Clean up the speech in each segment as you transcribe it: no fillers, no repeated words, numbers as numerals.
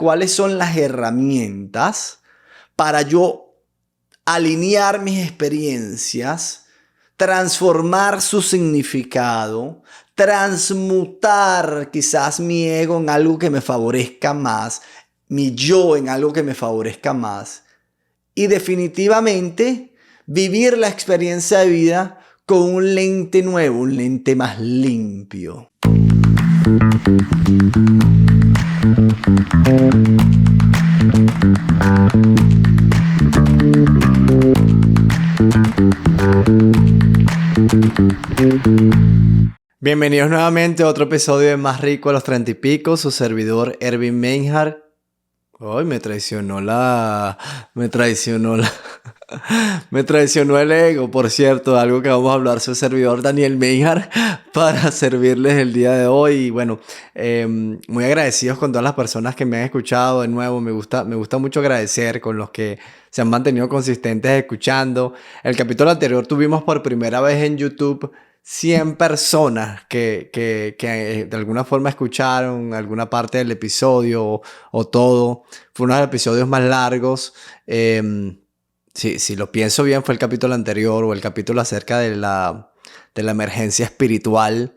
cuáles son las herramientas para yo alinear mis experiencias, transformar su significado, transmutar quizás mi ego en algo que me favorezca más, mi yo en algo que me favorezca más y definitivamente vivir la experiencia de vida con un lente nuevo, un lente más limpio. Bienvenidos nuevamente a otro episodio de Más Rico a los 30 y pico, su servidor Ervin Meinhardt. Ay, me traicionó el ego, por cierto, algo que vamos a hablar su servidor Daniel Meinhardt para servirles el día de hoy. Y bueno, muy agradecidos con todas las personas que me han escuchado de nuevo. Me gusta mucho agradecer con los que se han mantenido consistentes escuchando. El capítulo anterior tuvimos por primera vez en YouTube 100 personas que de alguna forma escucharon alguna parte del episodio o todo. Fue uno de los episodios más largos. Si lo pienso bien, fue el capítulo anterior o el capítulo acerca de la emergencia espiritual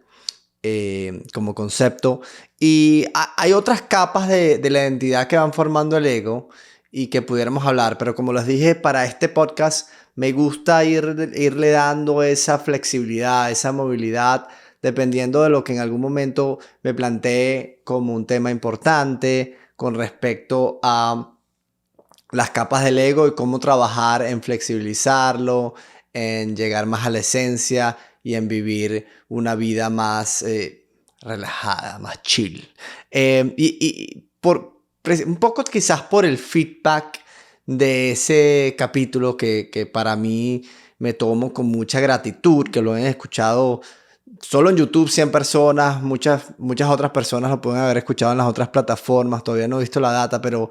como concepto. Y hay otras capas de la identidad que van formando el ego y que pudiéramos hablar. Pero como les dije, para este podcast me gusta irle dando esa flexibilidad, esa movilidad, dependiendo de lo que en algún momento me planteé como un tema importante con respecto a las capas del ego y cómo trabajar en flexibilizarlo, en llegar más a la esencia y en vivir una vida más relajada, más chill. Un poco quizás por el feedback de ese capítulo que para mí me tomo con mucha gratitud, que lo han escuchado solo en YouTube 100 personas, muchas otras personas lo pueden haber escuchado en las otras plataformas, todavía no he visto la data, pero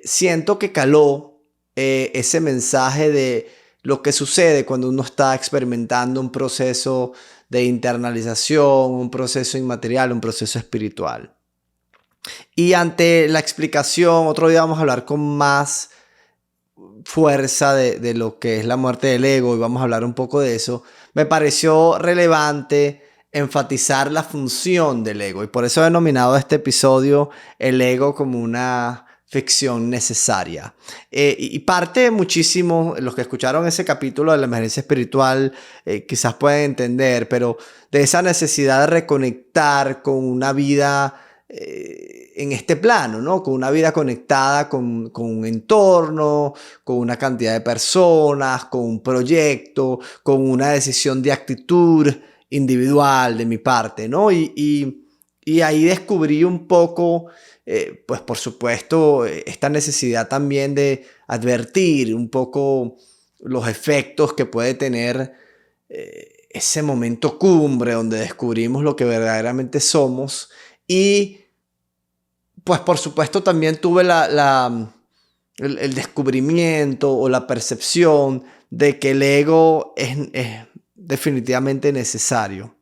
siento que caló ese mensaje de lo que sucede cuando uno está experimentando un proceso de internalización, un proceso inmaterial, un proceso espiritual. Y ante la explicación, otro día vamos a hablar con más fuerza de lo que es la muerte del ego y vamos a hablar un poco de eso. Me pareció relevante enfatizar la función del ego y por eso he denominado este episodio el ego como una ficción necesaria. Y parte muchísimo, los que escucharon ese capítulo de la emergencia espiritual quizás pueden entender, pero de esa necesidad de reconectar con una vida en este plano, ¿no? Con una vida conectada con un entorno, con una cantidad de personas, con un proyecto, con una decisión de actitud individual de mi parte, ¿no? Y ahí descubrí un poco, pues por supuesto, esta necesidad también de advertir un poco los efectos que puede tener ese momento cumbre donde descubrimos lo que verdaderamente somos. Y pues por supuesto también tuve el descubrimiento o la percepción de que el ego es definitivamente necesario.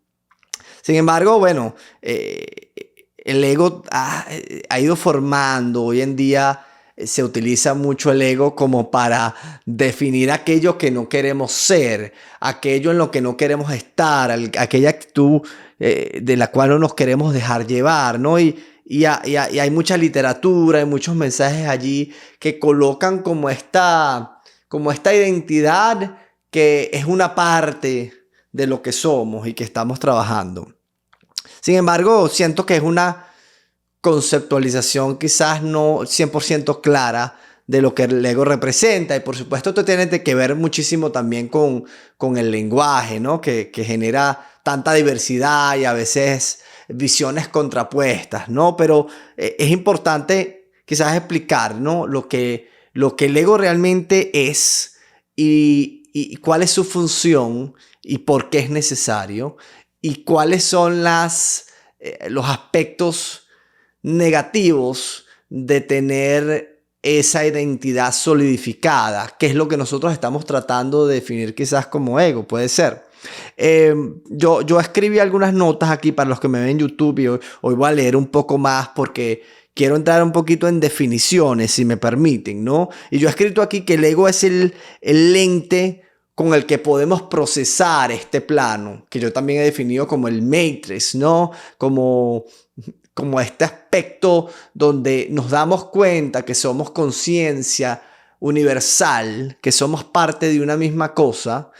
Sin embargo, bueno, el ego ha ido formando. Hoy en día se utiliza mucho el ego como para definir aquello que no queremos ser, aquello en lo que no queremos estar, aquella actitud de la cual no nos queremos dejar llevar, ¿no? Y hay mucha literatura, hay muchos mensajes allí que colocan como esta identidad que es una parte de lo que somos y que estamos trabajando. Sin embargo, siento que es una conceptualización quizás no 100% clara de lo que el ego representa. Y por supuesto esto tiene que ver muchísimo también con el lenguaje, ¿no? Que genera tanta diversidad y a veces visiones contrapuestas, ¿no? Pero es importante quizás explicar, ¿no? lo que el ego realmente es y cuál es su función y por qué es necesario y cuáles son los aspectos negativos de tener esa identidad solidificada, que es lo que nosotros estamos tratando de definir quizás como ego, puede ser. Yo escribí algunas notas aquí para los que me ven en YouTube y hoy voy a leer un poco más porque quiero entrar un poquito en definiciones, si me permiten, ¿no? Y yo he escrito aquí que el ego es el lente con el que podemos procesar este plano, que yo también he definido como el matrix, ¿no? Como este aspecto donde nos damos cuenta que somos conciencia universal, que somos parte de una misma cosa,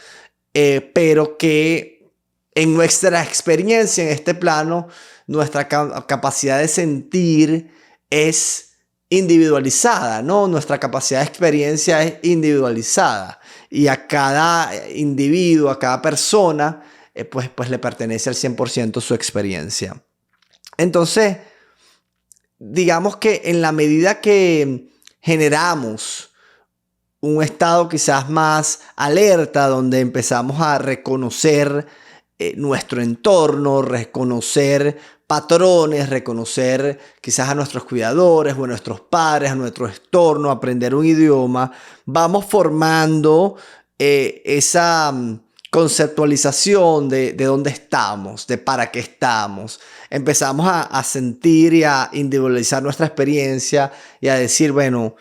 pero que en nuestra experiencia en este plano, nuestra capacidad de sentir es individualizada, ¿no? Nuestra capacidad de experiencia es individualizada y a cada individuo, a cada persona, pues le pertenece al 100% su experiencia. Entonces, digamos que en la medida que generamos un estado quizás más alerta, donde empezamos a reconocer nuestro entorno, reconocer patrones, reconocer quizás a nuestros cuidadores o a nuestros padres, a nuestro entorno, aprender un idioma, vamos formando esa conceptualización de dónde estamos, de para qué estamos. Empezamos a sentir y a individualizar nuestra experiencia y a decir, bueno,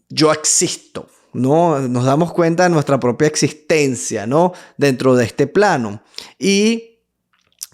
yo existo, ¿no? Nos damos cuenta de nuestra propia existencia, ¿no? Dentro de este plano. Y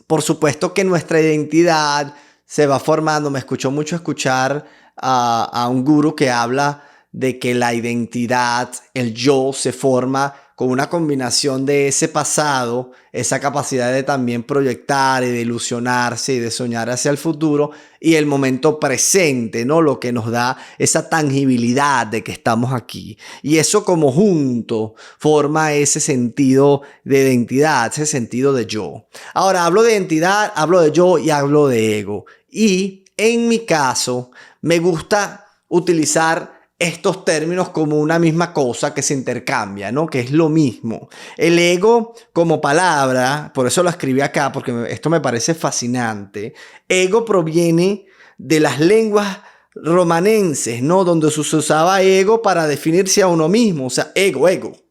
por supuesto que nuestra identidad se va formando. Me escuchó mucho escuchar a un gurú que habla de que la identidad, el yo, se forma con una combinación de ese pasado, esa capacidad de también proyectar y de ilusionarse y de soñar hacia el futuro, y el momento presente, ¿no? Lo que nos da esa tangibilidad de que estamos aquí. Y eso como junto forma ese sentido de identidad, ese sentido de yo. Ahora, hablo de identidad, hablo de yo y hablo de ego. Y en mi caso, me gusta utilizar estos términos como una misma cosa que se intercambia, ¿no? Que es lo mismo. El ego como palabra, por eso lo escribí acá, porque esto me parece fascinante. Ego proviene de las lenguas romanenses, ¿no? Donde se usaba ego para definirse a uno mismo. O sea, ego,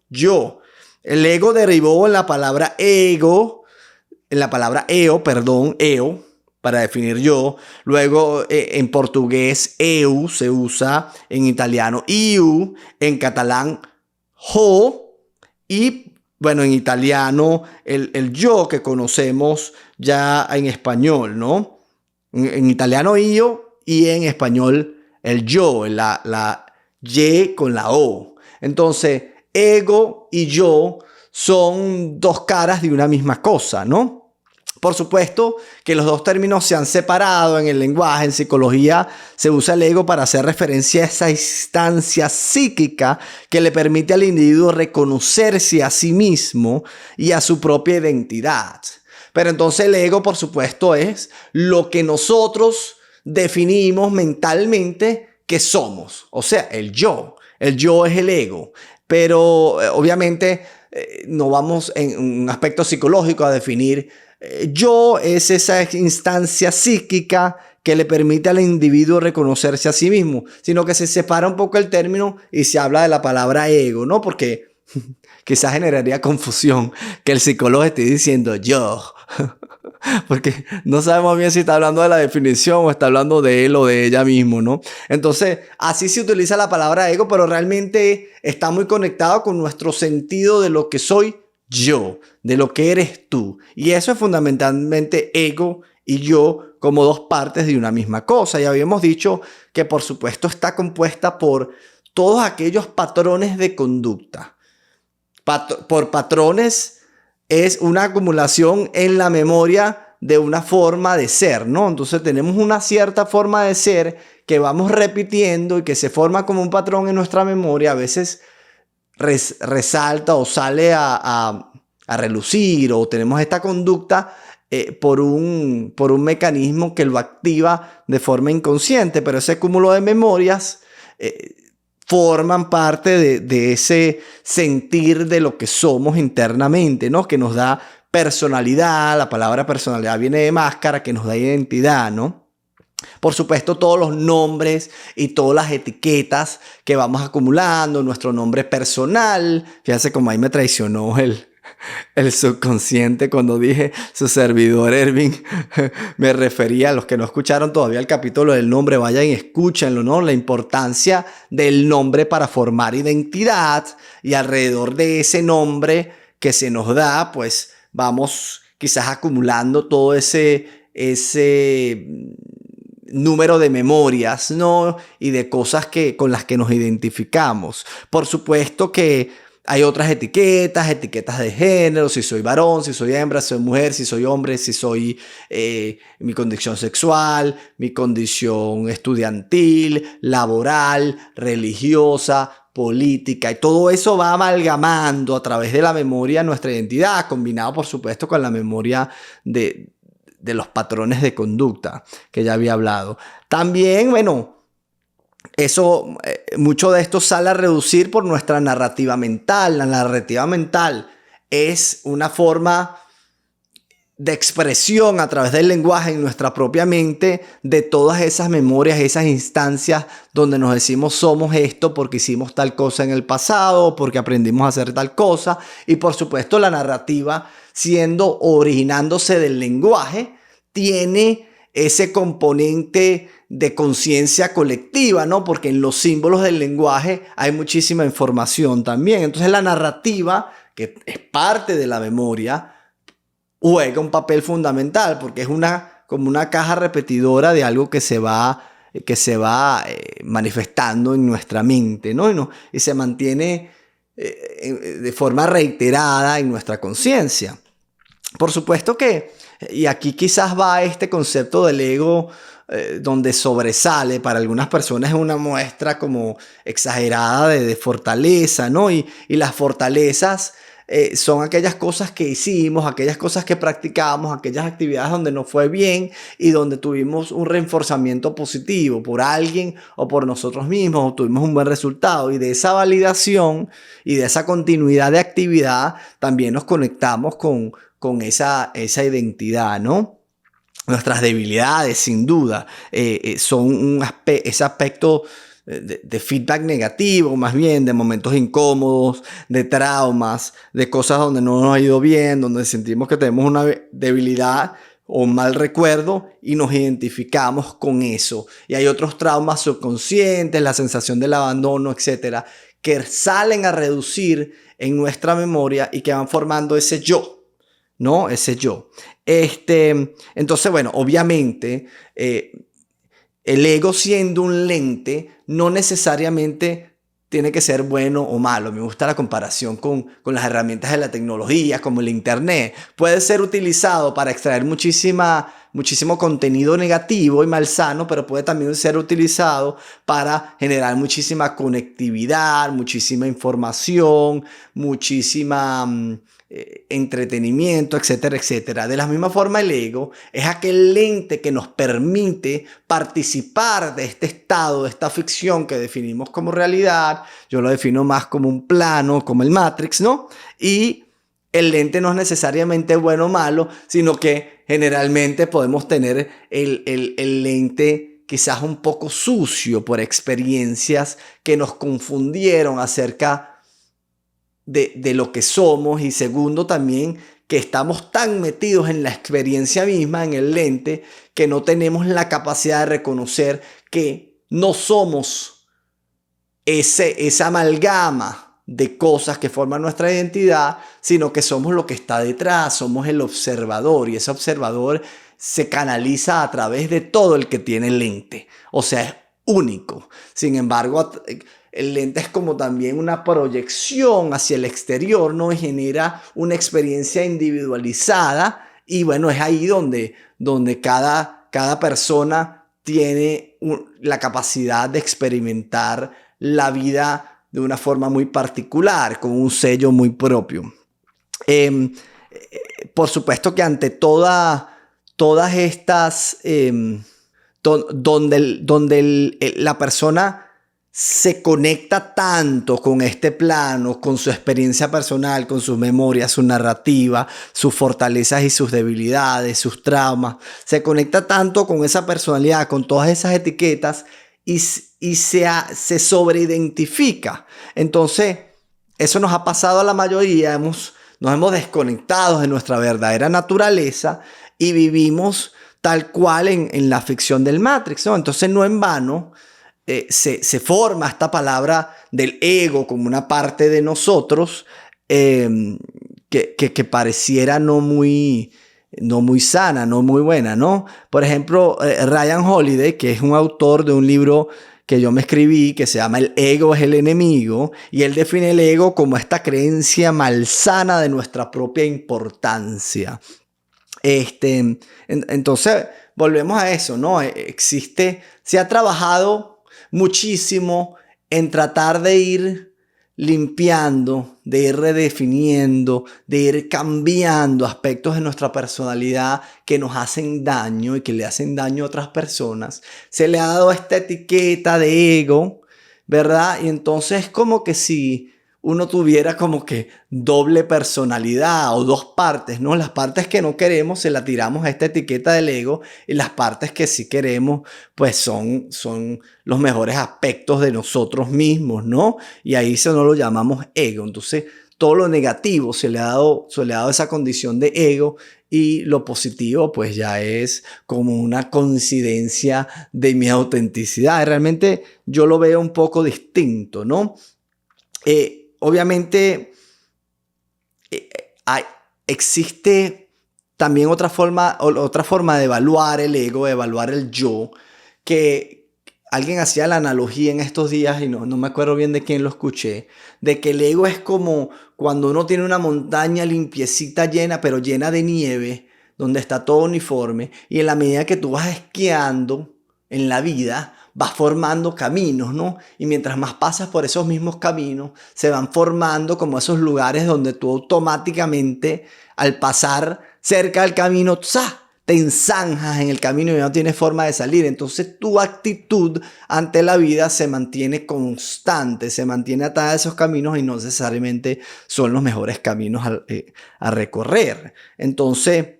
yo. El ego derivó en la palabra ego, en la palabra eo, para definir yo. Luego en portugués eu se usa, en italiano iu, en catalán ho, y bueno, en italiano el yo que conocemos ya en español, ¿no? En italiano io y en español el yo, la y con la o. Entonces, ego y yo son dos caras de una misma cosa, ¿no? Por supuesto que los dos términos se han separado en el lenguaje. En psicología se usa el ego para hacer referencia a esa instancia psíquica que le permite al individuo reconocerse a sí mismo y a su propia identidad. Pero entonces el ego, por supuesto, es lo que nosotros definimos mentalmente que somos. O sea, el yo. El yo es el ego. Pero obviamente no vamos en un aspecto psicológico a definir. Yo es esa instancia psíquica que le permite al individuo reconocerse a sí mismo, sino que se separa un poco el término y se habla de la palabra ego, ¿no? Porque quizás generaría confusión que el psicólogo esté diciendo yo, porque no sabemos bien si está hablando de la definición o está hablando de él o de ella mismo, ¿no? Entonces, así se utiliza la palabra ego, pero realmente está muy conectado con nuestro sentido de lo que soy yo, de lo que eres tú. Y eso es fundamentalmente ego y yo como dos partes de una misma cosa. Ya habíamos dicho que por supuesto está compuesta por todos aquellos patrones de conducta. Por patrones es una acumulación en la memoria de una forma de ser, ¿no? Entonces tenemos una cierta forma de ser que vamos repitiendo y que se forma como un patrón en nuestra memoria. A veces resalta o sale a relucir, o tenemos esta conducta por un mecanismo que lo activa de forma inconsciente, pero ese cúmulo de memorias forman parte de ese sentir de lo que somos internamente, ¿no? Que nos da personalidad. La palabra personalidad viene de máscara, que nos da identidad, ¿no? Por supuesto, todos los nombres y todas las etiquetas que vamos acumulando, nuestro nombre personal. Fíjense cómo ahí me traicionó El subconsciente, cuando dije su servidor Ervin, me refería a los que no escucharon todavía el capítulo del nombre, vayan y escúchenlo, ¿no? La importancia del nombre para formar identidad, y alrededor de ese nombre que se nos da, pues vamos quizás acumulando todo ese número de memorias, ¿no? Y de cosas con las que nos identificamos. Por supuesto que hay otras etiquetas de género, si soy varón, si soy hembra, si soy mujer, si soy hombre, si soy mi condición sexual, mi condición estudiantil, laboral, religiosa, política, y todo eso va amalgamando a través de la memoria nuestra identidad, combinado por supuesto con la memoria de los patrones de conducta que ya había hablado. También, bueno, eso, mucho de esto sale a reducir por nuestra narrativa mental. La narrativa mental es una forma de expresión a través del lenguaje en nuestra propia mente de todas esas memorias, esas instancias donde nos decimos somos esto porque hicimos tal cosa en el pasado, porque aprendimos a hacer tal cosa. Y por supuesto la narrativa, originándose del lenguaje, tiene ese componente de conciencia colectiva, ¿no? Porque en los símbolos del lenguaje hay muchísima información también. Entonces la narrativa, que es parte de la memoria, juega un papel fundamental porque es como una caja repetidora de algo que se va manifestando en nuestra mente, ¿no? Y se mantiene de forma reiterada en nuestra conciencia. Por supuesto que, y aquí quizás va este concepto del ego, donde sobresale para algunas personas, es una muestra como exagerada de fortaleza, ¿no? Y las fortalezas son aquellas cosas que hicimos, aquellas cosas que practicamos, aquellas actividades donde nos fue bien y donde tuvimos un reforzamiento positivo por alguien o por nosotros mismos, o tuvimos un buen resultado. Y de esa validación y de esa continuidad de actividad también nos conectamos con esa identidad, ¿no? Nuestras debilidades, sin duda, son ese aspecto de feedback negativo, más bien de momentos incómodos, de traumas, de cosas donde no nos ha ido bien, donde sentimos que tenemos una debilidad o un mal recuerdo y nos identificamos con eso. Y hay otros traumas subconscientes, la sensación del abandono, etcétera, que salen a reducir en nuestra memoria y que van formando ese yo, ¿no? Ese yo. Entonces, bueno, obviamente, el ego, siendo un lente, no necesariamente tiene que ser bueno o malo. Me gusta la comparación con las herramientas de la tecnología, como el internet. Puede ser utilizado para extraer muchísimo contenido negativo y malsano, pero puede también ser utilizado para generar muchísima conectividad, muchísima información, muchísima entretenimiento, etcétera, etcétera. De la misma forma, el ego es aquel lente que nos permite participar de este estado, de esta ficción que definimos como realidad. Yo lo defino más como un plano, como el Matrix, ¿no? Y el lente no es necesariamente bueno o malo, sino que generalmente podemos tener el lente quizás un poco sucio por experiencias que nos confundieron acerca de lo que somos, y segundo también que estamos tan metidos en la experiencia misma, en el lente, que no tenemos la capacidad de reconocer que no somos esa amalgama de cosas que forman nuestra identidad, sino que somos lo que está detrás, somos el observador, y ese observador se canaliza a través de todo el que tiene lente, o sea, es único. Sin embargo, el lente es como también una proyección hacia el exterior, ¿no? Y genera una experiencia individualizada, y bueno, es ahí donde cada persona tiene la capacidad de experimentar la vida de una forma muy particular, con un sello muy propio. Por supuesto que ante todas estas, donde la persona se conecta tanto con este plano, con su experiencia personal, con sus memorias, su narrativa, sus fortalezas y sus debilidades, sus traumas. Se conecta tanto con esa personalidad, con todas esas etiquetas, y se sobreidentifica. Entonces, eso nos ha pasado a la mayoría. Hemos nos hemos desconectado de nuestra verdadera naturaleza y vivimos tal cual en la ficción del Matrix, ¿no? Entonces no en vano se forma esta palabra del ego como una parte de nosotros que pareciera no muy sana, no muy buena, ¿no? Por ejemplo, Ryan Holiday, que es un autor de un libro que yo me escribí, que se llama El ego es el enemigo, y él define el ego como esta creencia malsana de nuestra propia importancia. Entonces, volvemos a eso, ¿no? Se ha trabajado muchísimo en tratar de ir limpiando, de ir redefiniendo, de ir cambiando aspectos de nuestra personalidad que nos hacen daño y que le hacen daño a otras personas. Se le ha dado esta etiqueta de ego, ¿verdad? Y entonces como que si uno tuviera como que doble personalidad o dos partes, ¿no? Las partes que no queremos se la tiramos a esta etiqueta del ego y las partes que sí queremos pues son los mejores aspectos de nosotros mismos, ¿no? Y ahí se nos lo llamamos ego. Entonces todo lo negativo se le ha dado esa condición de ego y lo positivo pues ya es como una coincidencia de mi autenticidad. Realmente yo lo veo un poco distinto, ¿no? Obviamente existe también otra forma de evaluar el ego, de evaluar el yo, que alguien hacía la analogía en estos días y no me acuerdo bien de quién lo escuché, de que el ego es como cuando uno tiene una montaña limpiecita llena, pero llena de nieve, donde está todo uniforme, y en la medida que tú vas esquiando en la vida, vas formando caminos, ¿no? Y mientras más pasas por esos mismos caminos, se van formando como esos lugares donde tú automáticamente, al pasar cerca del camino, ¡za!, te ensanjas en el camino y no tienes forma de salir. Entonces tu actitud ante la vida se mantiene constante, se mantiene atada a esos caminos y no necesariamente son los mejores caminos a recorrer. Entonces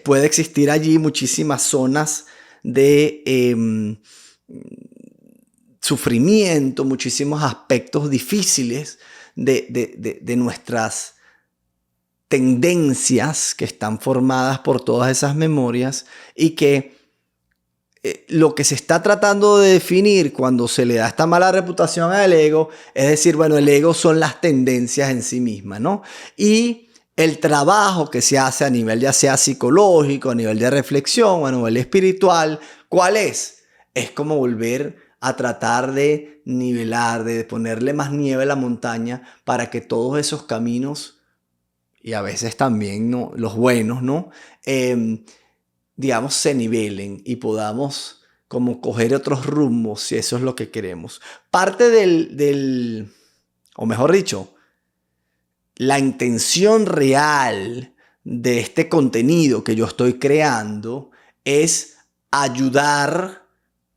puede existir allí muchísimas zonas de sufrimiento, muchísimos aspectos difíciles de nuestras tendencias que están formadas por todas esas memorias y que lo que se está tratando de definir cuando se le da esta mala reputación al ego es decir, bueno, el ego son las tendencias en sí mismas, ¿no? Y el trabajo que se hace a nivel ya sea psicológico, a nivel de reflexión o a nivel espiritual, ¿cuál es? Es como volver a tratar de nivelar, de ponerle más nieve a la montaña para que todos esos caminos y a veces también, ¿no?, los buenos, ¿no? Digamos, se nivelen y podamos como coger otros rumbos si eso es lo que queremos. Parte o mejor dicho, la intención real de este contenido que yo estoy creando es ayudar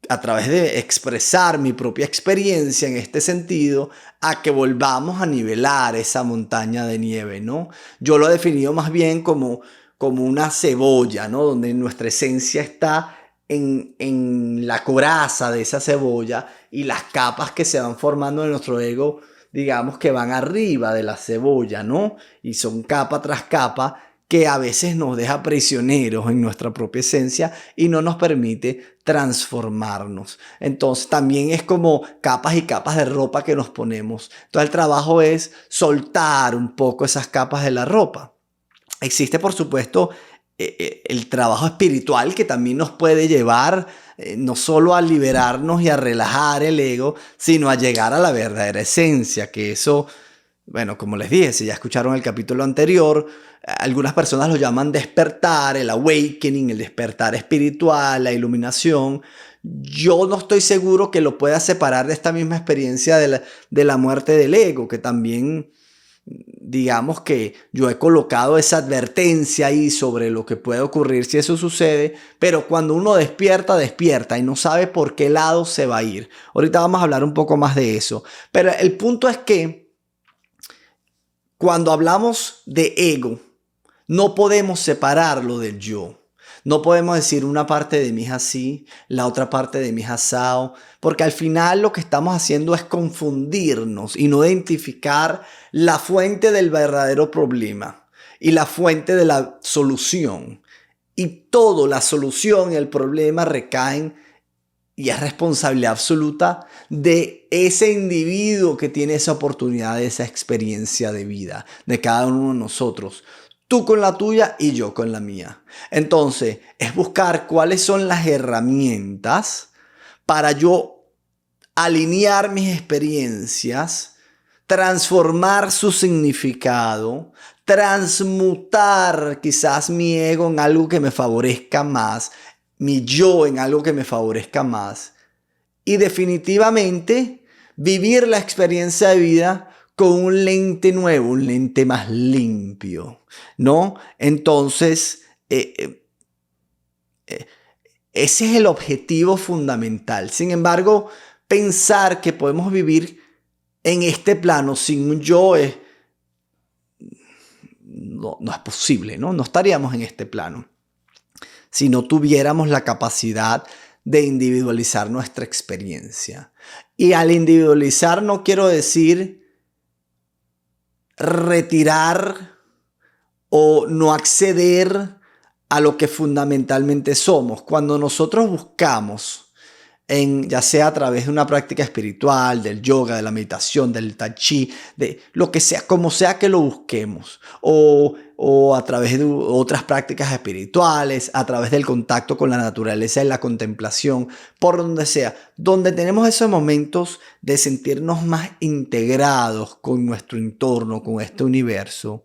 a través de expresar mi propia experiencia en este sentido, a que volvamos a nivelar esa montaña de nieve, ¿no? Yo lo he definido más bien como una cebolla, ¿no? Donde nuestra esencia está en la coraza de esa cebolla y las capas que se van formando en nuestro ego, digamos que van arriba de la cebolla, ¿no? Y son capa tras capa que a veces nos deja prisioneros en nuestra propia esencia y no nos permite transformarnos. Entonces también es como capas y capas de ropa que nos ponemos. Entonces el trabajo es soltar un poco esas capas de la ropa. Existe, por supuesto, el trabajo espiritual que también nos puede llevar no solo a liberarnos y a relajar el ego, sino a llegar a la verdadera esencia, que eso... Bueno, como les dije, si ya escucharon el capítulo anterior, algunas personas lo llaman despertar, el awakening, el despertar espiritual, la iluminación. Yo no estoy seguro que lo pueda separar de esta misma experiencia de la muerte del ego, que también, digamos que yo he colocado esa advertencia ahí sobre lo que puede ocurrir si eso sucede, pero cuando uno despierta y no sabe por qué lado se va a ir. Ahorita vamos a hablar un poco más de eso, pero el punto es que cuando hablamos de ego, no podemos separarlo del yo. No podemos decir una parte de mí es así, la otra parte de mí es asado, porque al final lo que estamos haciendo es confundirnos y no identificar la fuente del verdadero problema y la fuente de la solución. Y todo, la solución y el problema recaen y es responsabilidad absoluta de ese individuo que tiene esa oportunidad, de esa experiencia de vida, de cada uno de nosotros. Tú con la tuya y yo con la mía. Entonces, es buscar cuáles son las herramientas para yo alinear mis experiencias, transformar su significado, transmutar quizás mi ego en algo que me favorezca más, mi yo en algo que me favorezca más. Y definitivamente vivir la experiencia de vida con un lente nuevo, un lente más limpio, ¿no? Entonces, ese es el objetivo fundamental. Sin embargo, pensar que podemos vivir en este plano sin un yo no es posible, ¿no? No estaríamos en este plano si no tuviéramos la capacidad de individualizar nuestra experiencia. Y al individualizar no quiero decir retirar o no acceder a lo que fundamentalmente somos. Cuando nosotros buscamos, ya sea a través de una práctica espiritual, del yoga, de la meditación, del tai chi, de lo que sea, como sea que lo busquemos, o a través de otras prácticas espirituales, a través del contacto con la naturaleza y la contemplación, por donde sea, donde tenemos esos momentos de sentirnos más integrados con nuestro entorno, con este universo.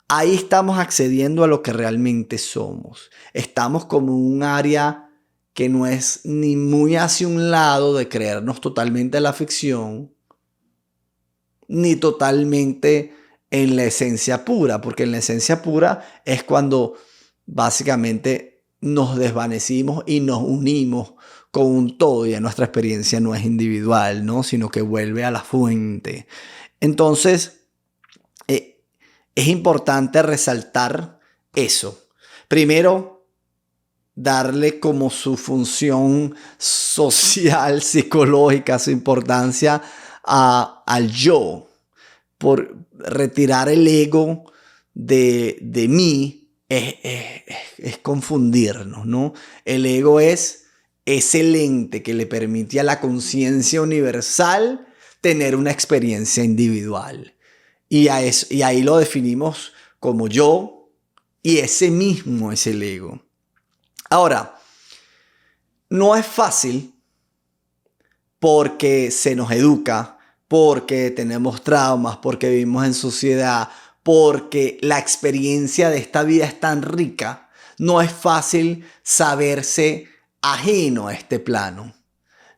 Ahí estamos accediendo a lo que realmente somos. Estamos como un área que no es ni muy hacia un lado de creernos totalmente en la ficción, ni totalmente en la esencia pura, porque en la esencia pura es cuando básicamente nos desvanecimos y nos unimos con un todo, y ya nuestra experiencia no es individual, ¿no? Sino que vuelve a la fuente. Entonces, es importante resaltar eso. Primero, darle como su función social, psicológica, su importancia al yo. Por retirar el ego de mí es confundirnos, ¿no? El ego es ese lente que le permite a la conciencia universal tener una experiencia individual. Y ahí lo definimos como yo, y ese mismo es el ego. Ahora, no es fácil porque se nos educa, porque tenemos traumas, porque vivimos en sociedad, porque la experiencia de esta vida es tan rica. No es fácil saberse ajeno a este plano.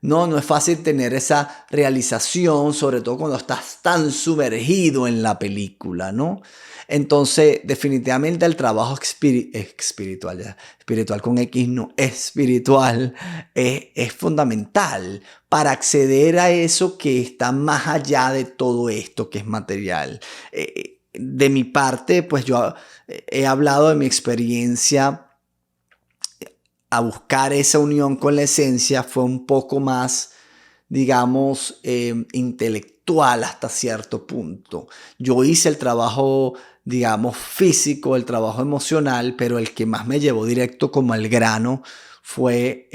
No es fácil tener esa realización, sobre todo cuando estás tan sumergido en la película, ¿no? Entonces, definitivamente el trabajo espiritual con X, no, espiritual, es fundamental para acceder a eso que está más allá de todo esto que es material. De mi parte, pues yo he hablado de mi experiencia a buscar esa unión con la esencia. Fue un poco más, digamos, intelectual hasta cierto punto. Yo hice el trabajo, digamos, físico, el trabajo emocional, pero el que más me llevó directo como al grano fue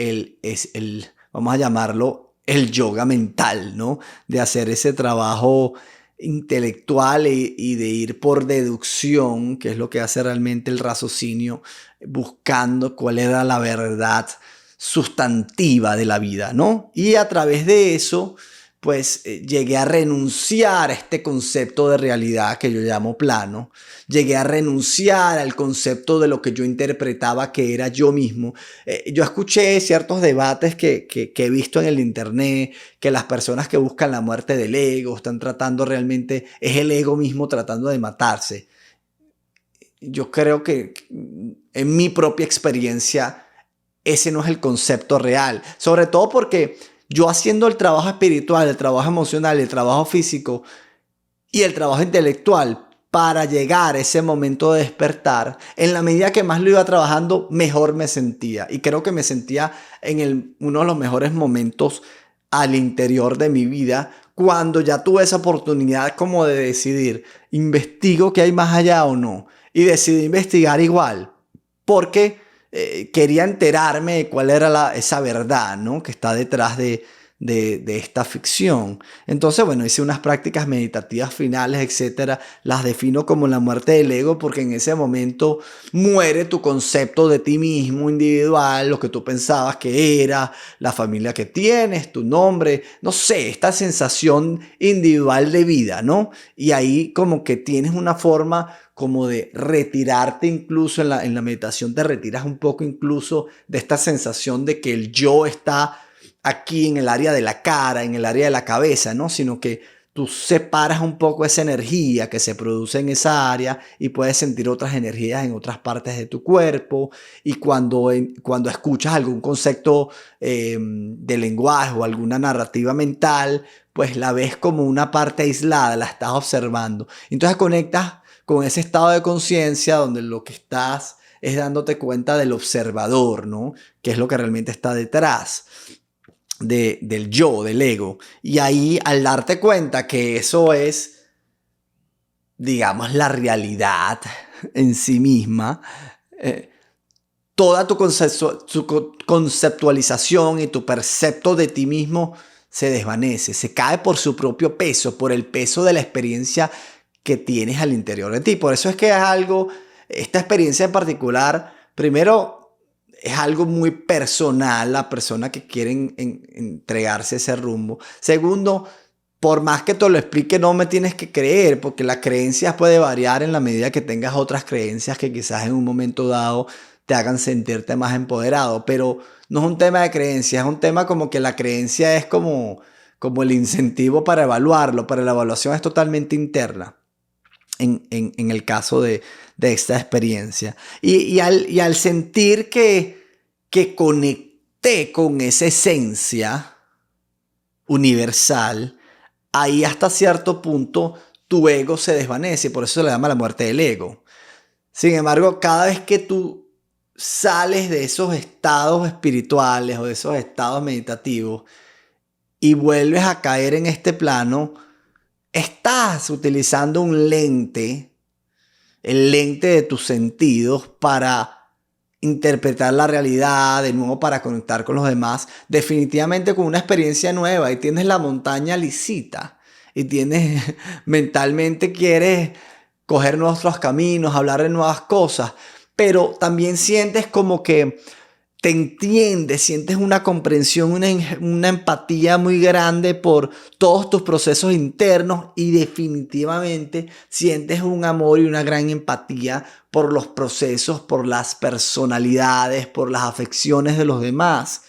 vamos a llamarlo, el yoga mental, ¿no? De hacer ese trabajo intelectual y de ir por deducción, que es lo que hace realmente el raciocinio, buscando cuál era la verdad sustantiva de la vida, ¿no? Y a través de eso, pues llegué a renunciar a este concepto de realidad que yo llamo plano. Llegué a renunciar al concepto de lo que yo interpretaba que era yo mismo. Yo escuché ciertos debates que he visto en el internet, que las personas que buscan la muerte del ego están tratando realmente, es el ego mismo tratando de matarse. Yo creo que en mi propia experiencia ese no es el concepto real. Sobre todo porque yo haciendo el trabajo espiritual, el trabajo emocional, el trabajo físico y el trabajo intelectual, para llegar a ese momento de despertar, en la medida que más lo iba trabajando, mejor me sentía. Y creo que me sentía en uno de los mejores momentos al interior de mi vida, cuando ya tuve esa oportunidad como de decidir, ¿investigo qué hay más allá o no? Y decidí investigar igual, porque quería enterarme de cuál era esa verdad, ¿no?, que está detrás de esta ficción. Entonces, bueno, hice unas prácticas meditativas finales, etcétera. Las defino como la muerte del ego, porque en ese momento muere tu concepto de ti mismo individual, lo que tú pensabas que era, la familia que tienes, tu nombre, no sé, esta sensación individual de vida, ¿no? Y ahí como que tienes una forma como de retirarte, incluso en la meditación te retiras un poco incluso de esta sensación de que el yo está aquí en el área de la cara, en el área de la cabeza, ¿no? Sino que tú separas un poco esa energía que se produce en esa área y puedes sentir otras energías en otras partes de tu cuerpo. Y cuando escuchas algún concepto de lenguaje o alguna narrativa mental, pues la ves como una parte aislada, la estás observando. Entonces conectas con ese estado de conciencia donde lo que estás es dándote cuenta del observador, ¿no? Que es lo que realmente está detrás del yo, del ego. Y ahí, al darte cuenta que eso es, digamos, la realidad en sí misma, eh, toda tu conceptualización y tu percepto de ti mismo se desvanece, se cae por su propio peso, por el peso de la experiencia que tienes al interior de ti. Por eso es que es algo, esta experiencia en particular, primero, es algo muy personal, la persona que quiere entregarse ese rumbo. Segundo, por más que te lo explique, no me tienes que creer, porque las creencias pueden variar en la medida que tengas otras creencias que quizás en un momento dado te hagan sentirte más empoderado. Pero no es un tema de creencias, es un tema como que la creencia es como el incentivo para evaluarlo, pero la evaluación es totalmente interna en el caso de esta experiencia. Y al sentir que conecté con esa esencia universal, ahí hasta cierto punto tu ego se desvanece, por eso se le llama la muerte del ego. Sin embargo, cada vez que tú sales de esos estados espirituales o de esos estados meditativos y vuelves a caer en este plano, estás utilizando un lente, el lente de tus sentidos, para interpretar la realidad, de nuevo para conectar con los demás, definitivamente con una experiencia nueva. Y tienes la montaña lisita y tienes mentalmente quieres coger nuestros caminos, hablar de nuevas cosas, pero también sientes como que te entiendes, sientes una comprensión, una empatía muy grande por todos tus procesos internos y definitivamente sientes un amor y una gran empatía por los procesos, por las personalidades, por las afecciones de los demás.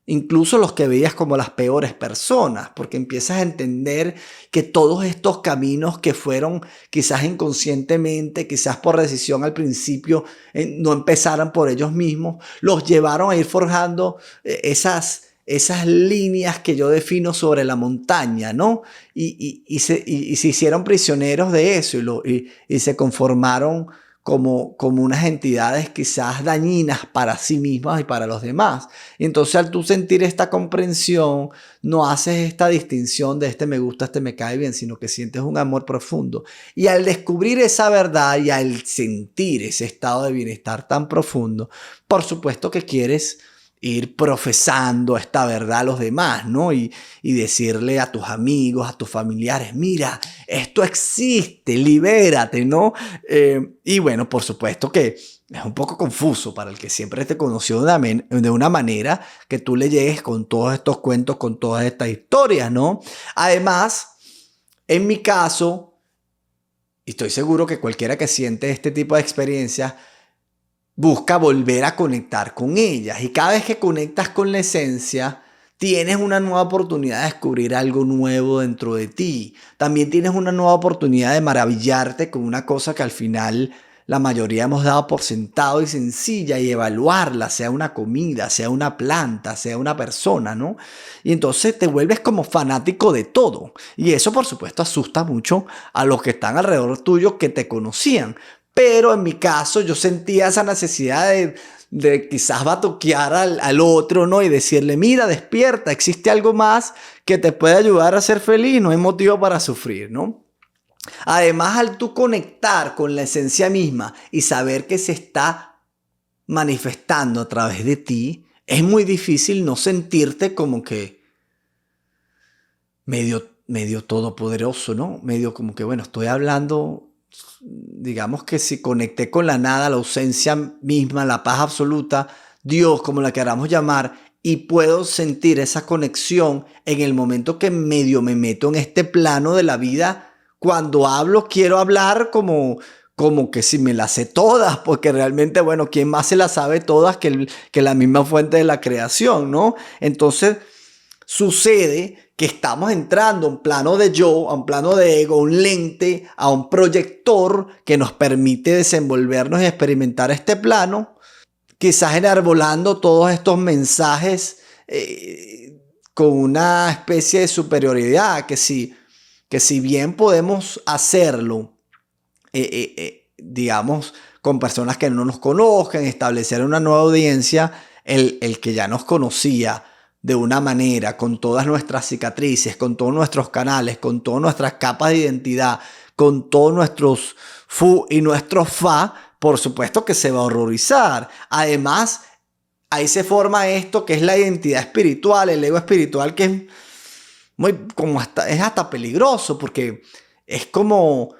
Incluso los que veías como las peores personas, porque empiezas a entender que todos estos caminos que fueron quizás inconscientemente, quizás por decisión al principio, no empezaran por ellos mismos, los llevaron a ir forjando esas líneas que yo defino sobre la montaña, ¿no? Y se hicieron prisioneros de eso y se conformaron como unas entidades quizás dañinas para sí mismas y para los demás. Y entonces al tú sentir esta comprensión, no haces esta distinción de este me gusta, este me cae bien, sino que sientes un amor profundo. Y al descubrir esa verdad y al sentir ese estado de bienestar tan profundo, por supuesto que quieres ir profesando esta verdad a los demás, ¿no? Y decirle a tus amigos, a tus familiares, mira, esto existe, libérate, ¿no? Y bueno, por supuesto que es un poco confuso para el que siempre te conoció de una manera que tú le llegues con todos estos cuentos, con todas estas historias, ¿no? Además, en mi caso, y estoy seguro que cualquiera que siente este tipo de experiencias, busca volver a conectar con ellas. Y cada vez que conectas con la esencia, tienes una nueva oportunidad de descubrir algo nuevo dentro de ti. También tienes una nueva oportunidad de maravillarte con una cosa que al final la mayoría hemos dado por sentado y sencilla, y evaluarla, sea una comida, sea una planta, sea una persona, ¿no? Y entonces te vuelves como fanático de todo. Y eso, por supuesto, asusta mucho a los que están alrededor tuyo que te conocían. Pero en mi caso yo sentía esa necesidad de quizás batuquear al otro, ¿no? Y decirle, mira, despierta, existe algo más que te puede ayudar a ser feliz, no hay motivo para sufrir, ¿no? Además, al tú conectar con la esencia misma y saber que se está manifestando a través de ti, es muy difícil no sentirte como que medio todopoderoso, ¿no? Medio como que, bueno, estoy hablando, digamos que si conecté con la nada, la ausencia misma, la paz absoluta, Dios, como la queramos llamar, y puedo sentir esa conexión en el momento que medio me meto en este plano de la vida. Cuando hablo, quiero hablar como que si me las sé todas, porque realmente, bueno, ¿quién más se las sabe todas que la misma fuente de la creación, ¿no? Entonces, sucede que estamos entrando a un plano de yo, a un plano de ego, a un lente, a un proyector que nos permite desenvolvernos y experimentar este plano, quizás enarbolando todos estos mensajes con una especie de superioridad, que si bien podemos hacerlo, digamos, con personas que no nos conozcan, establecer una nueva audiencia, el que ya nos conocía de una manera, con todas nuestras cicatrices, con todos nuestros canales, con todas nuestras capas de identidad, con todos nuestros fu y nuestros fa, por supuesto que se va a horrorizar. Además, ahí se forma esto que es la identidad espiritual, el ego espiritual, que es muy, como es hasta peligroso, porque es como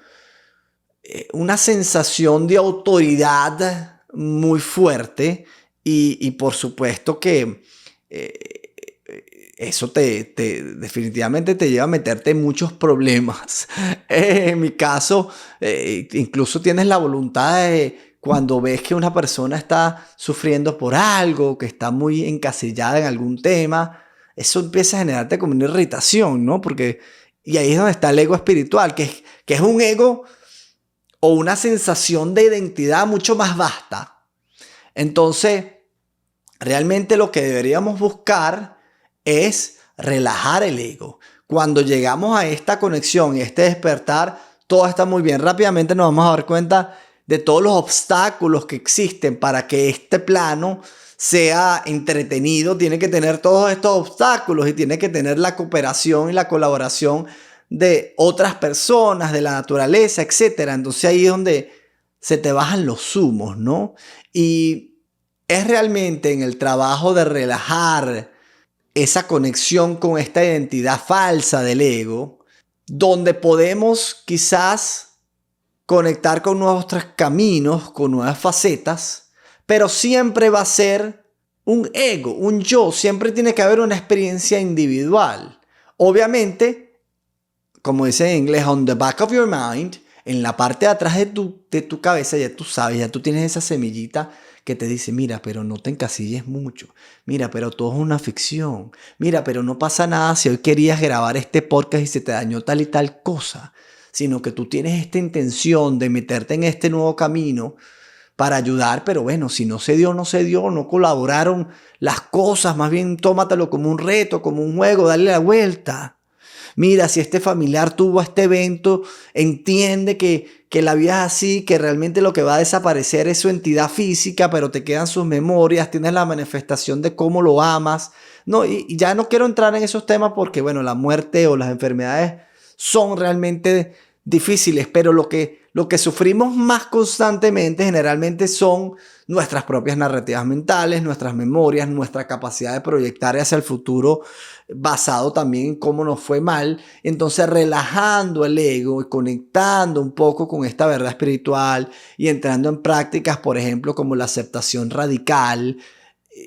una sensación de autoridad muy fuerte, y por supuesto que eso definitivamente te lleva a meterte en muchos problemas. En mi caso, incluso tienes la voluntad de, cuando ves que una persona está sufriendo por algo, que está muy encasillada en algún tema, eso empieza a generarte como una irritación, ¿no? Porque, y ahí es donde está el ego espiritual, que es un ego o una sensación de identidad mucho más vasta. Entonces, realmente lo que deberíamos buscar es relajar el ego. Cuando llegamos a esta conexión y este despertar, todo está muy bien. Rápidamente nos vamos a dar cuenta de todos los obstáculos que existen para que este plano sea entretenido. Tiene que tener todos estos obstáculos y tiene que tener la cooperación y la colaboración de otras personas, de la naturaleza, etcétera. Entonces ahí es donde se te bajan los humos, ¿no? Y es realmente en el trabajo de relajar esa conexión con esta identidad falsa del ego, donde podemos quizás conectar con nuevos caminos, con nuevas facetas, pero siempre va a ser un ego, un yo, siempre tiene que haber una experiencia individual. Obviamente, como dice en inglés, on the back of your mind, en la parte de atrás de tu cabeza, ya tú sabes, ya tú tienes esa semillita que te dice, mira, pero no te encasilles mucho. Mira, pero todo es una ficción. Mira, pero no pasa nada si hoy querías grabar este podcast y se te dañó tal y tal cosa. Sino que tú tienes esta intención de meterte en este nuevo camino para ayudar, pero bueno, si no se dio, no se dio, no colaboraron las cosas, más bien tómatelo como un reto, como un juego, dale la vuelta. Mira, si este familiar tuvo este evento, entiende que la vida es así, que realmente lo que va a desaparecer es su entidad física, pero te quedan sus memorias, tienes la manifestación de cómo lo amas. No, y ya no quiero entrar en esos temas porque, bueno, la muerte o las enfermedades son realmente difíciles, pero lo que sufrimos más constantemente generalmente son nuestras propias narrativas mentales, nuestras memorias, nuestra capacidad de proyectar hacia el futuro basado también en cómo nos fue mal. Entonces, relajando el ego y conectando un poco con esta verdad espiritual y entrando en prácticas, por ejemplo, como la aceptación radical,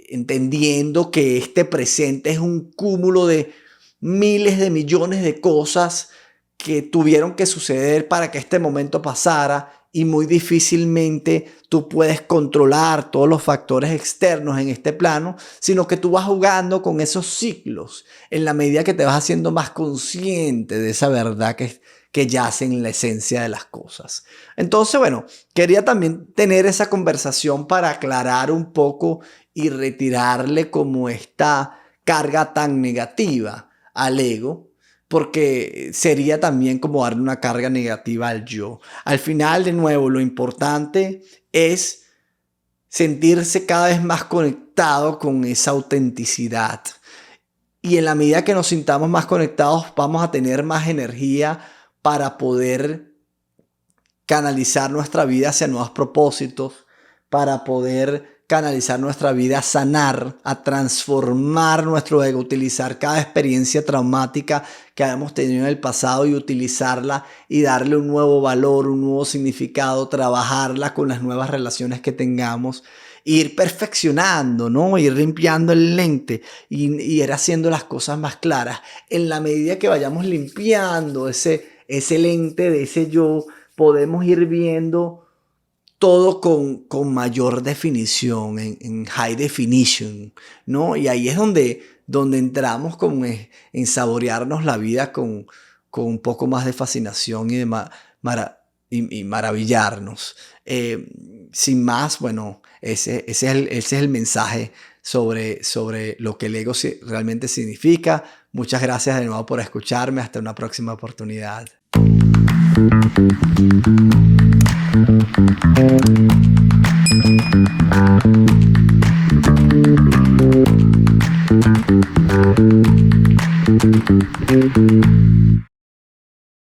entendiendo que este presente es un cúmulo de miles de millones de cosas que tuvieron que suceder para que este momento pasara, y muy difícilmente tú puedes controlar todos los factores externos en este plano, sino que tú vas jugando con esos ciclos en la medida que te vas haciendo más consciente de esa verdad que yace en la esencia de las cosas. Entonces, bueno, quería también tener esa conversación para aclarar un poco y retirarle como esta carga tan negativa al ego, porque sería también como darle una carga negativa al yo. Al final, de nuevo, lo importante es sentirse cada vez más conectado con esa autenticidad. Y en la medida que nos sintamos más conectados, vamos a tener más energía para poder canalizar nuestra vida hacia nuevos propósitos, para poder canalizar nuestra vida a sanar, a transformar nuestro ego, utilizar cada experiencia traumática que hayamos tenido en el pasado y utilizarla y darle un nuevo valor, un nuevo significado, trabajarla con las nuevas relaciones que tengamos, ir perfeccionando, ¿no? Ir limpiando el lente y ir haciendo las cosas más claras. En la medida que vayamos limpiando ese lente de ese yo, podemos ir viendo todo con mayor definición, en high definition, ¿no? Y ahí es donde entramos como en saborearnos la vida con un poco más de fascinación y de y maravillarnos. Sin más, bueno, ese es el mensaje sobre lo que el ego realmente significa. Muchas gracias de nuevo por escucharme. Hasta una próxima oportunidad.